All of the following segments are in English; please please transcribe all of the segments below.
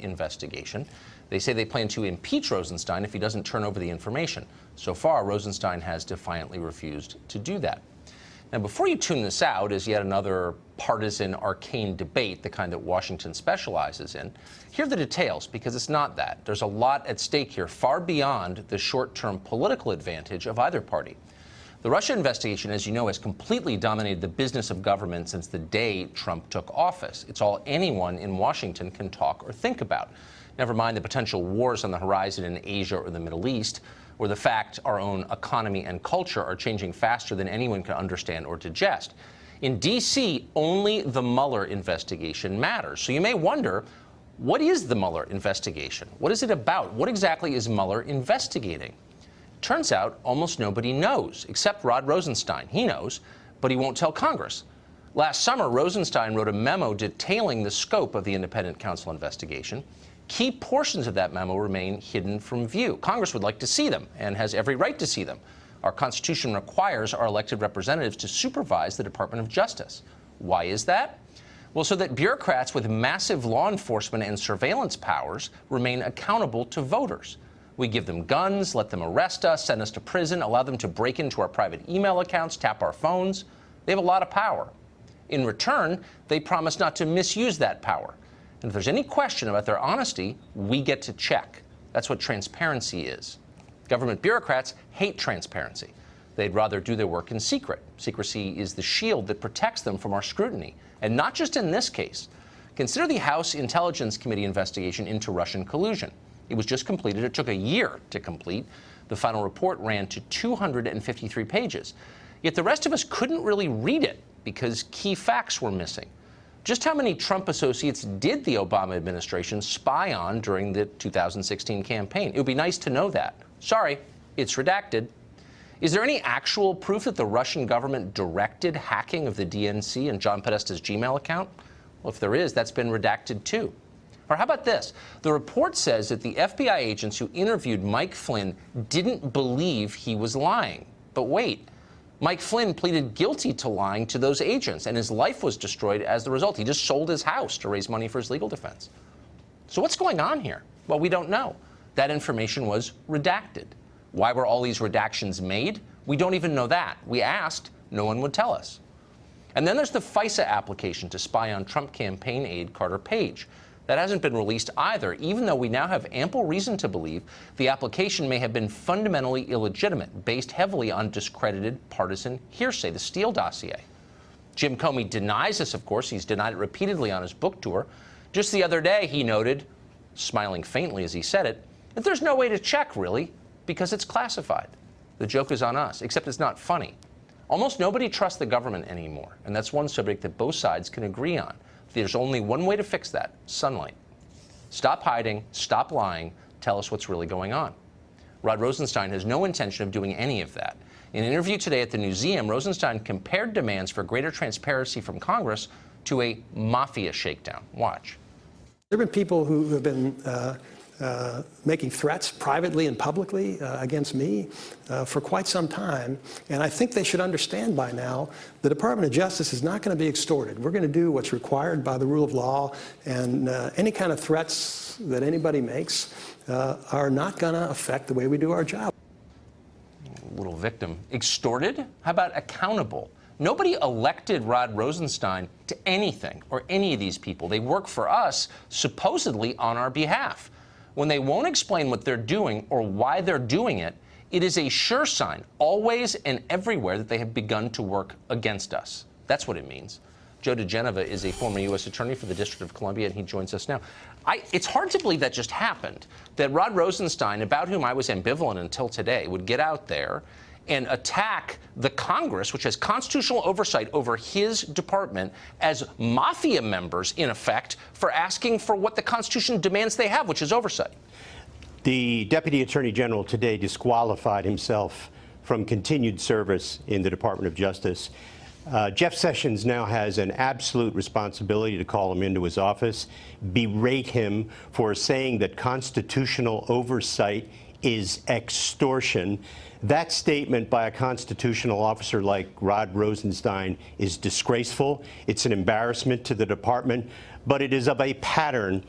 investigation. They say they plan to impeach Rosenstein if he doesn't turn over the information. So far, Rosenstein has defiantly refused to do that. Now, before you tune this out as yet another partisan, arcane debate, the kind that Washington specializes in, here are the details, because it's not that. There's a lot at stake here, far beyond the short-term political advantage of either party. The Russia investigation, as you know, has completely dominated the business of government since the day Trump took office. It's all anyone in Washington can talk or think about. Never mind the potential wars on the horizon in Asia or the Middle East, or the fact our own economy and culture are changing faster than anyone can understand or digest. In D.C., only the Mueller investigation matters. So you may wonder, what is the Mueller investigation? What is it about? What exactly is Mueller investigating? Turns out almost nobody knows, except Rod Rosenstein. He knows, but he won't tell Congress. Last summer, Rosenstein wrote a memo detailing the scope of the independent counsel investigation. Key portions of that memo remain hidden from view. Congress would like to see them and has every right to see them. Our Constitution requires our elected representatives to supervise the Department of Justice. Why is that? Well, so that bureaucrats with massive law enforcement and surveillance powers remain accountable to voters. We give them guns, let them arrest us, send us to prison, allow them to break into our private email accounts, tap our phones. They have a lot of power. In return, they promise not to misuse that power. And if there's any question about their honesty, we get to check. That's what transparency is. Government bureaucrats hate transparency. They'd rather do their work in secret. Secrecy is the shield that protects them from our scrutiny. And not just in this case. Consider the House Intelligence Committee investigation into Russian collusion. It was just completed. It took a year to complete. The final report ran to 253 pages. Yet the rest of us couldn't really read it because key facts were missing. Just how many Trump associates did the Obama administration spy on during the 2016 campaign? It would be nice to know that. Sorry, it's redacted. Is there any actual proof that the Russian government directed hacking of the DNC and John Podesta's Gmail account? Well, if there is, that's been redacted too. Or how about this? The report says that the FBI agents who interviewed Mike Flynn didn't believe he was lying. But wait. Mike Flynn pleaded guilty to lying to those agents, and his life was destroyed as the result. He just sold his house to raise money for his legal defense. So what's going on here? Well, we don't know. That information was redacted. Why were all these redactions made? We don't even know that. We asked, no one would tell us. And then there's the FISA application to spy on Trump campaign aide Carter Page. That hasn't been released either, even though we now have ample reason to believe the application may have been fundamentally illegitimate, based heavily on discredited partisan hearsay, the Steele dossier. Jim Comey denies this, of course. He's denied it repeatedly on his book tour. Just the other day, he noted, smiling faintly as he said it, that there's no way to check, really, because it's classified. The joke is on us, except it's not funny. Almost nobody trusts the government anymore, and that's one subject that both sides can agree on. There's only one way to fix that: sunlight. Stop hiding, stop lying, tell us what's really going on. Rod Rosenstein has no intention of doing any of that. In an interview today at the Newseum, Rosenstein compared demands for greater transparency from Congress to a mafia shakedown. Watch. There have been people who have been making threats privately and publicly against me for quite some time. And I think they should understand by now the Department of Justice is not going to be extorted. We're going to do what's required by the rule of law, and any kind of threats that anybody makes are not going to affect the way we do our job. Little victim. Extorted? How about accountable? Nobody elected Rod Rosenstein to anything or any of these people. They work for us, supposedly on our behalf. When they won't explain what they're doing or why they're doing it, it is a sure sign, always and everywhere, that they have begun to work against us. That's what it means. Joe diGenova is a former U.S. attorney for the District of Columbia, and he joins us now. It's hard to believe that just happened, that Rod Rosenstein, about whom I was ambivalent until today, would get out there and attack the Congress, which has constitutional oversight over his department, as mafia members, in effect, for asking for what the Constitution demands they have, which is oversight. The Deputy Attorney General today disqualified himself from continued service in the Department of Justice. Jeff Sessions now has an absolute responsibility to call him into his office, berate him for saying that constitutional oversight is extortion. That statement by a constitutional officer like Rod Rosenstein is disgraceful. It's an embarrassment to the department, but it is of a pattern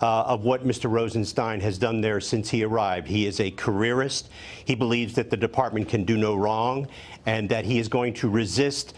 of what Mr. Rosenstein has done there since he arrived. He is a careerist. He believes that the department can do no wrong and that he is going to resist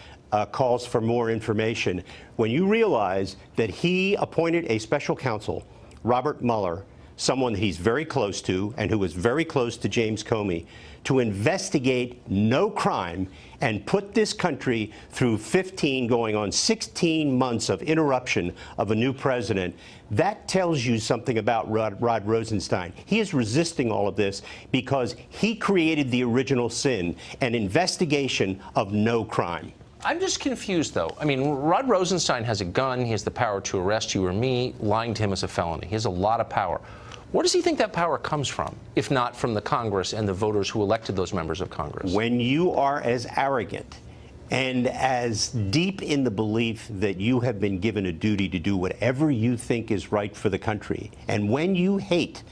calls for more information. When you realize that he appointed a special counsel, Robert Mueller, someone that he's very close to and who was very close to James Comey, to investigate no crime and put this country through 15 going on 16 months of interruption of a new president, that tells you something about Rod Rosenstein. He is resisting all of this because he created the original sin, an investigation of no crime. I'm just confused, though. I mean, Rod Rosenstein has a gun. He has the power to arrest you or me. Lying to him is a felony. He has a lot of power. Where does he think that power comes from, if not from the Congress and the voters who elected those members of Congress? When you are as arrogant and as deep in the belief that you have been given a duty to do whatever you think is right for the country, and when you hate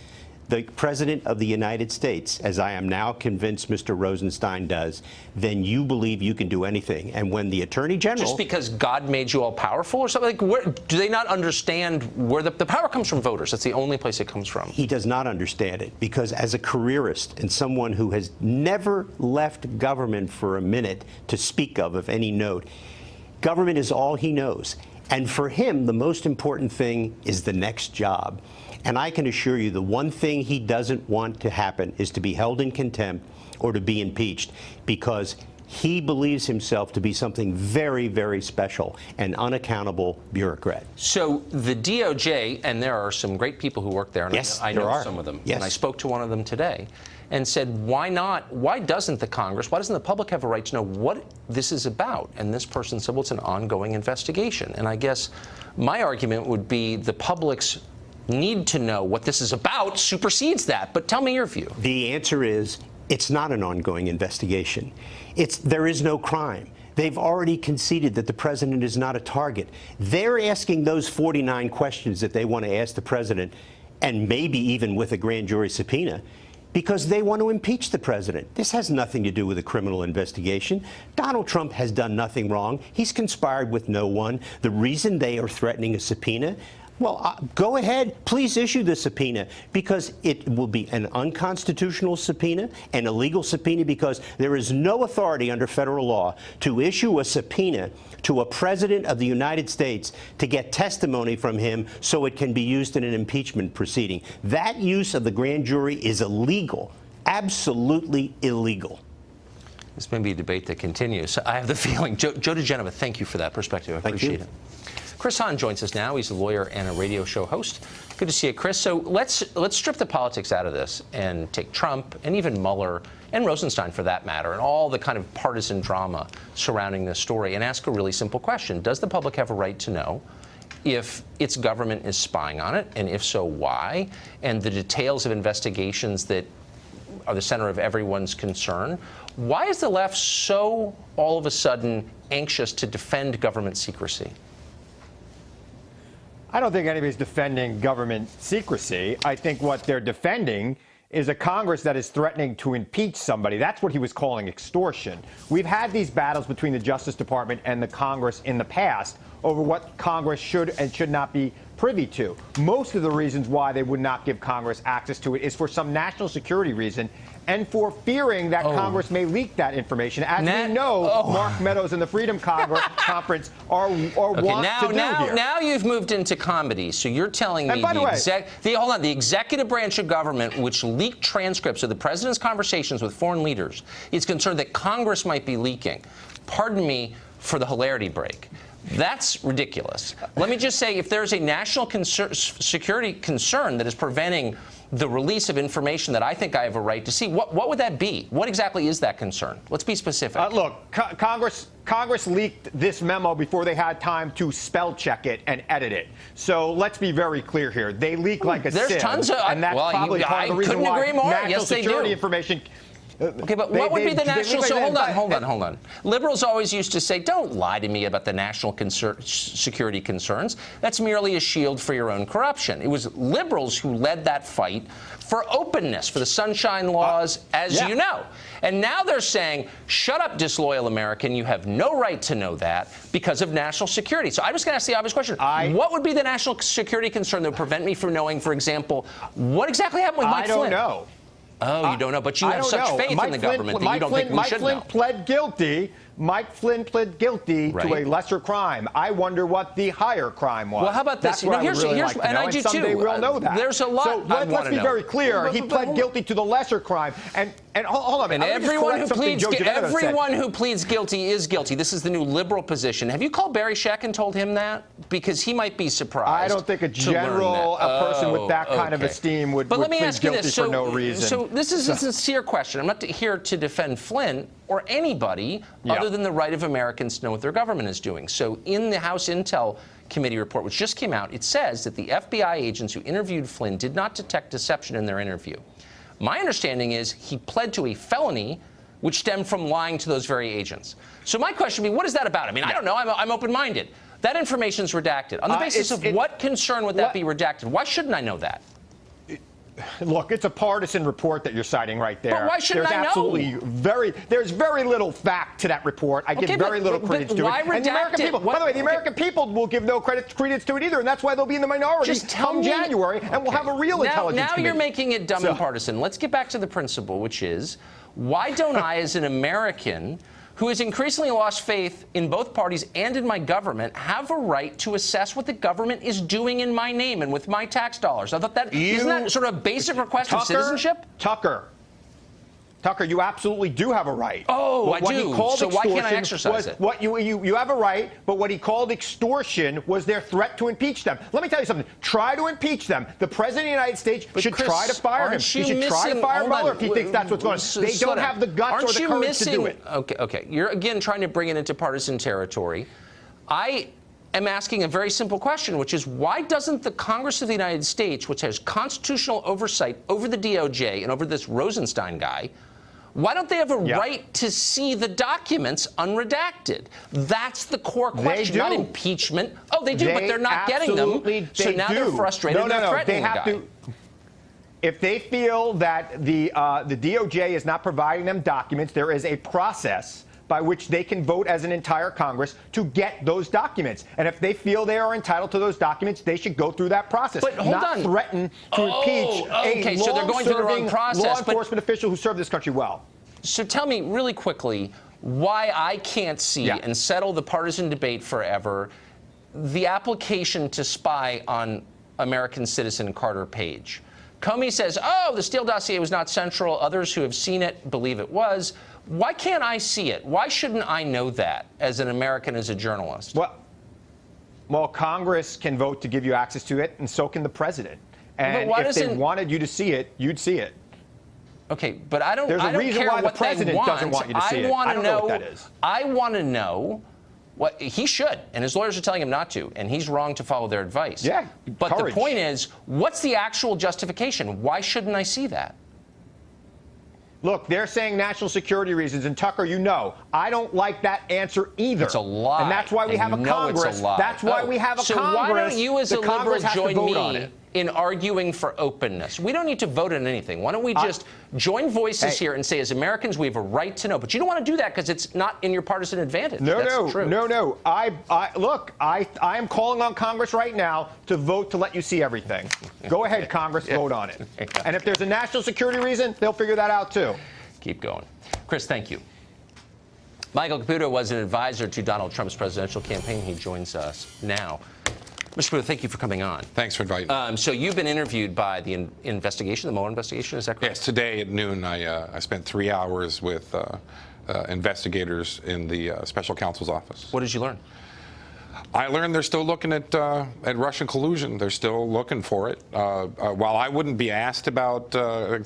the President of the United States, as I am now convinced Mr. Rosenstein does, then you believe you can do anything. And when the Attorney General... Just because God made you all powerful or something? Like, do they not understand where the power comes from? Voters. That's the only place it comes from. He does not understand it, because as a careerist and someone who has never left government for a minute to speak of any note, government is all he knows. And for him, the most important thing is the next job. And I can assure you the one thing he doesn't want to happen is to be held in contempt or to be impeached, because he believes himself to be something very, very special, an unaccountable bureaucrat. So the DOJ, and there are some great people who work there, and yes, I know some of them, yes. And I spoke to one of them today and said, why doesn't the Congress, why doesn't the public have a right to know what this is about? And this person said, well, it's an ongoing investigation. And I guess my argument would be the public's need to know what this is about supersedes that. But tell me your view. The answer is it's not an ongoing investigation. There is no crime. They've already conceded that the president is not a target. They're asking those 49 questions that they want to ask the president, and maybe even with a grand jury subpoena, because they want to impeach the president. This has nothing to do with a criminal investigation. Donald Trump has done nothing wrong. He's conspired with no one. The reason they are threatening a subpoena, well, go ahead, please issue the subpoena, because it will be an unconstitutional subpoena, an illegal subpoena, because there is no authority under federal law to issue a subpoena to a president of the United States to get testimony from him so it can be used in an impeachment proceeding. That use of the grand jury is illegal, absolutely illegal. This may be a debate that continues. I have the feeling. Joe diGenova, thank you for that perspective. I appreciate it. Chris Hahn joins us now. He's a lawyer and a radio show host. Good to see you, Chris. So let's strip the politics out of this and take Trump and even Mueller and Rosenstein, for that matter, and all the kind of partisan drama surrounding this story, and ask a really simple question. Does the public have a right to know if its government is spying on it, and if so, why? And the details of investigations that are the center of everyone's concern. Why is the left so all of a sudden anxious to defend government secrecy? I don't think anybody's defending government secrecy. I think what they're defending is a Congress that is threatening to impeach somebody. That's what he was calling extortion. We've had these battles between the Justice Department and the Congress in the past over what Congress should and should not be privy to. Most of the reasons why they would not give Congress access to it is for some national security reason and for fearing that Congress may leak that information. As we know, Mark Meadows and the Freedom Conference are want to do here. Now you've moved into comedy. So you're telling me the executive branch of government, which leaked transcripts of the president's conversations with foreign leaders, is concerned that Congress might be leaking. Pardon me for the hilarity break. That's ridiculous. Let me just say, if there's a national security concern that is preventing the release of information that I think I have a right to see, what would that be? What exactly is that concern? Let's be specific. Look, Congress leaked this memo before they had time to spell check it and edit it. So let's be very clear here. They leak like a sieve. There's tons of, and that's probably part of the reason why agree more. national Yes, security information Okay, but what would be the national? So hold on. Liberals always used to say, "Don't lie to me about the national security concerns. That's merely a shield for your own corruption." It was liberals who led that fight for openness, for the Sunshine Laws, as you know. And now they're saying, "Shut up, disloyal American. You have no right to know that because of national security." So I'm just going to ask the obvious question: what would be the national security concern that would prevent me from knowing, for example, what exactly happened with Mike Flynn? I don't know. Oh, you don't know, but you have such faith in the government that you don't think we should know. Mike Flynn pled guilty. Mike Flynn pled guilty to a lesser crime. I wonder what the higher crime was. Well, how about this? That's what I would really like to know, and I do someday too. we'll know that. There's a lot. So let's be very clear. He pled guilty to the lesser crime, and hold on. And everyone who pleads guilty is guilty. This is the new liberal position. Have you called Barry Scheck and told him that? Because he might be surprised. I don't think a person with that kind of esteem would plead guilty for no reason. So this is a sincere question. I'm not here to defend Flynn or anybody other than the right of Americans to know what their government is doing. So in the House Intel Committee report, which just came out, it says that the FBI agents who interviewed Flynn did not detect deception in their interview. My understanding is he pled to a felony which stemmed from lying to those very agents. So my question would be, what is that about? I mean, I don't know. I'm open-minded. That information is redacted. On the basis of what concern would that be redacted? Why shouldn't I know that? Look, it's a partisan report that you're citing right there. But why shouldn't I know? There's very little fact to that report. I give very little credence to it. And the American people, by the way, the American people will give no credence to it either, and that's why they'll be in the minority come January, and we'll have a real intelligence committee. Now you're making it dumb and partisan. Let's get back to the principle, which is, why don't I, as an American who has increasingly lost faith in both parties and in my government, have a right to assess what the government is doing in my name and with my tax dollars? I thought isn't that sort of a basic request of citizenship? Tucker, you absolutely do have a right. Oh, I do. So why can't I exercise it? You have a right, but what he called extortion was their threat to impeach them. Let me tell you something. Try to impeach them. The President of the United States should try to fire him. He should try to fire Mueller if he thinks that's what's going on. They don't have the guts or the courage to do it. Okay. You're, again, trying to bring it into partisan territory. I am asking a very simple question, which is, why doesn't the Congress of the United States, which has constitutional oversight over the DOJ and over this Rosenstein guy, why don't they have a right to see the documents unredacted? That's the core question, not impeachment. Oh, they do, but they're not getting them. So now they're frustrated and they're threatening the guy. If they feel that the DOJ is not providing them documents, there is a process by which they can vote as an entire Congress to get those documents. And if they feel they are entitled to those documents, they should go through that process. But hold on. Threaten to impeach a so they're going through the wrong process, law enforcement official who served this country well. So tell me really quickly why I can't see and settle the partisan debate forever the application to spy on American citizen Carter Page. Comey says, oh, the Steele dossier was not central. Others who have seen it believe it was. Why can't I see it? Why shouldn't I know that as an American, as a journalist? Well, Congress can vote to give you access to it, and so can the president. And if they wanted you to see it, you'd see it. Okay, but I don't. There's a reason why the president doesn't want you to see it. I don't know what that is. I want to know what he should, and his lawyers are telling him not to, and he's wrong to follow their advice. Yeah, but the point is, what's the actual justification? Why shouldn't I see that? Look, they're saying national security reasons, and Tucker, you know, I don't like that answer either. It's a lie. And that's why we have a Congress. It's a lie. That's why we have a so Congress. Why don't you, as a liberal, join me in arguing for openness? We don't need to vote on anything. Why don't we just join voices here and say, as Americans, we have a right to know? But you don't want to do that because it's not in your partisan advantage. No. Look, I am calling on Congress right now to vote to let you see everything. Go ahead, Congress, vote on it. And if there's a national security reason, they'll figure that out too. Keep going. Chris, thank you. Michael Caputo was an advisor to Donald Trump's presidential campaign. He joins us now. Mr. Caputo, thank you for coming on. Thanks for inviting me. So you've been interviewed by the investigation, the Mueller investigation, is that correct? Yes, today at noon I spent 3 hours with investigators in the special counsel's office. What did you learn? I learned they're still looking at Russian collusion. They're still looking for it. While I wouldn't be asked about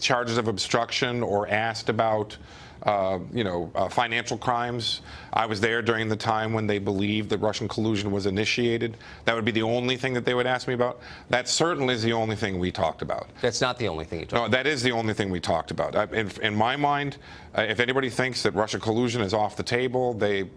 charges of obstruction or asked about financial crimes. I was there during the time when they believed that Russian collusion was initiated. That would be the only thing that they would ask me about. That certainly is the only thing we talked about. That's not the only thing you talked about. No, that is the only thing we talked about. In my mind, if anybody thinks that Russian collusion is off the table, they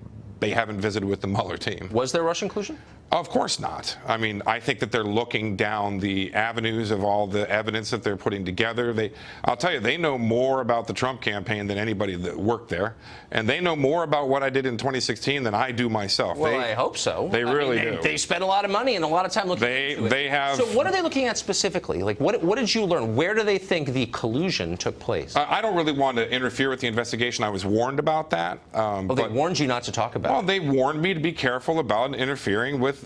haven't visited with the Mueller team. Was there Russian collusion? Of course not. I mean, I think that they're looking down the avenues of all the evidence that they're putting together. I'll tell you, they know more about the Trump campaign than anybody that worked there. And they know more about what I did in 2016 than I do myself. Well, I hope so. They really do. They spent a lot of money and a lot of time looking into it. They have. So what are they looking at specifically? Like, what did you learn? Where do they think the collusion took place? I don't really want to interfere with the investigation. I was warned about that. They warned you not to talk about it. Well, they warned me to be careful about interfering with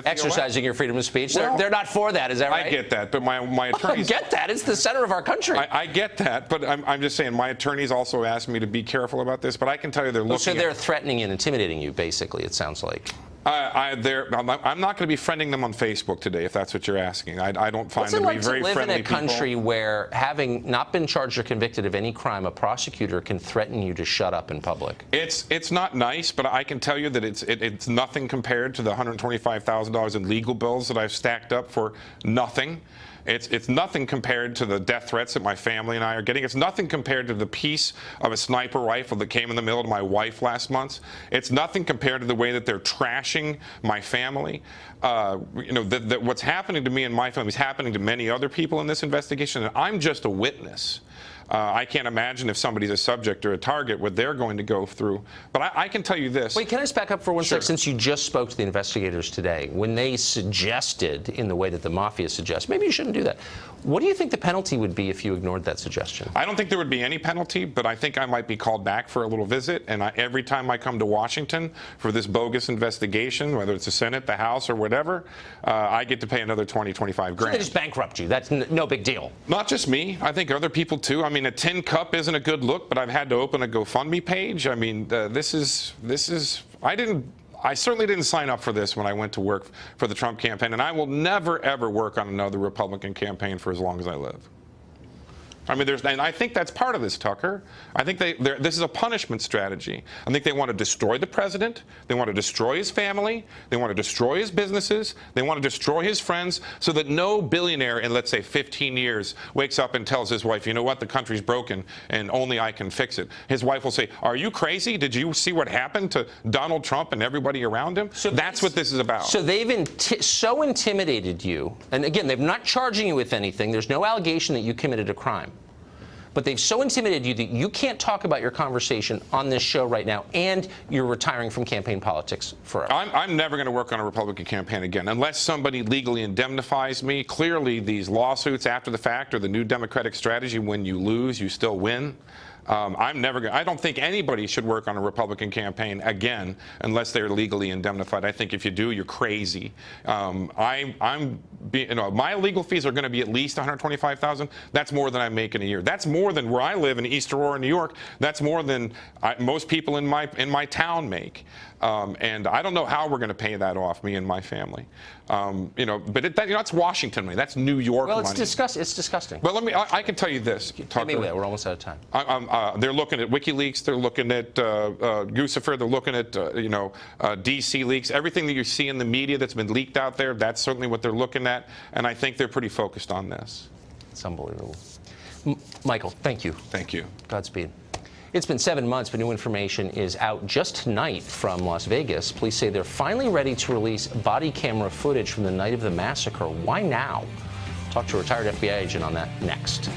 exercising your freedom of speech. Well, they're not for that, is that right? I get that, but my attorneys... I get that. It's the center of our country. I get that, but I'm just saying my attorneys also asked me to be careful about this, but I can tell you they're looking So they're threatening and intimidating you, basically, it sounds like. I'm not going to be friending them on Facebook today, if that's what you're asking. I don't find them to be very friendly people. What's it like to live in a country where, having not been charged or convicted of any crime, a prosecutor can threaten you to shut up in public? It's not nice, but I can tell you that it's nothing compared to the $125,000 in legal bills that I've stacked up for nothing. It's nothing compared to the death threats that my family and I are getting. It's nothing compared to the piece of a sniper rifle that came in the mail to my wife last month. It's nothing compared to the way that they're trashing my family. What's happening to me and my family is happening to many other people in this investigation, and I'm just a witness. I can't imagine if somebody's a subject or a target what they're going to go through. But I can tell you this. Wait, can I just back up for one Sure. sec? Since you just spoke to the investigators today, when they suggested, in the way that the mafia suggests, maybe you shouldn't do that. What do you think the penalty would be if you ignored that suggestion? I don't think there would be any penalty, but I think I might be called back for a little visit. And every time I come to Washington for this bogus investigation, whether it's the Senate, the House, or whatever, I get to pay another 20, 25 grand. So they just bankrupt you. That's no big deal. Not just me. I think other people, too. I mean, a tin cup isn't a good look, but I've had to open a GoFundMe page. I mean, I certainly didn't sign up for this when I went to work for the Trump campaign, and I will never, ever work on another Republican campaign for as long as I live. I mean, and I think that's part of this, Tucker. I think this is a punishment strategy. I think they want to destroy the president. They want to destroy his family. They want to destroy his businesses. They want to destroy his friends so that no billionaire in, let's say, 15 years wakes up and tells his wife, you know what, the country's broken and only I can fix it. His wife will say, are you crazy? Did you see what happened to Donald Trump and everybody around him? So that's what this is about. So they've so intimidated you. And again, they're not charging you with anything. There's no allegation that you committed a crime. But they've so intimidated you that you can't talk about your conversation on this show right now, and you're retiring from campaign politics forever. I'm never going to work on a Republican campaign again unless somebody legally indemnifies me. Clearly, these lawsuits after the fact are the new Democratic strategy. When you lose, you still win. I don't think anybody should work on a Republican campaign again unless they're legally indemnified. I think if you do, you're crazy. My legal fees are going to be at least $125,000. That's more than I make in a year. That's more than where I live in East Aurora, New York. That's more than most people in my town make. And I don't know how we're going to pay that off, me and my family. But that's Washington money. That's New York money. Well, it's disgusting. But I can tell you this. We're almost out of time. They're looking at WikiLeaks. They're looking at Guccifer. They're looking at DC leaks. Everything that you see in the media that's been leaked out there, that's certainly what they're looking at. And I think they're pretty focused on this. It's unbelievable. Michael, thank you. Thank you. Godspeed. It's been 7 months, but new information is out just tonight from Las Vegas. Police say they're finally ready to release body camera footage from the night of the massacre. Why now? Talk to a retired FBI agent on that next.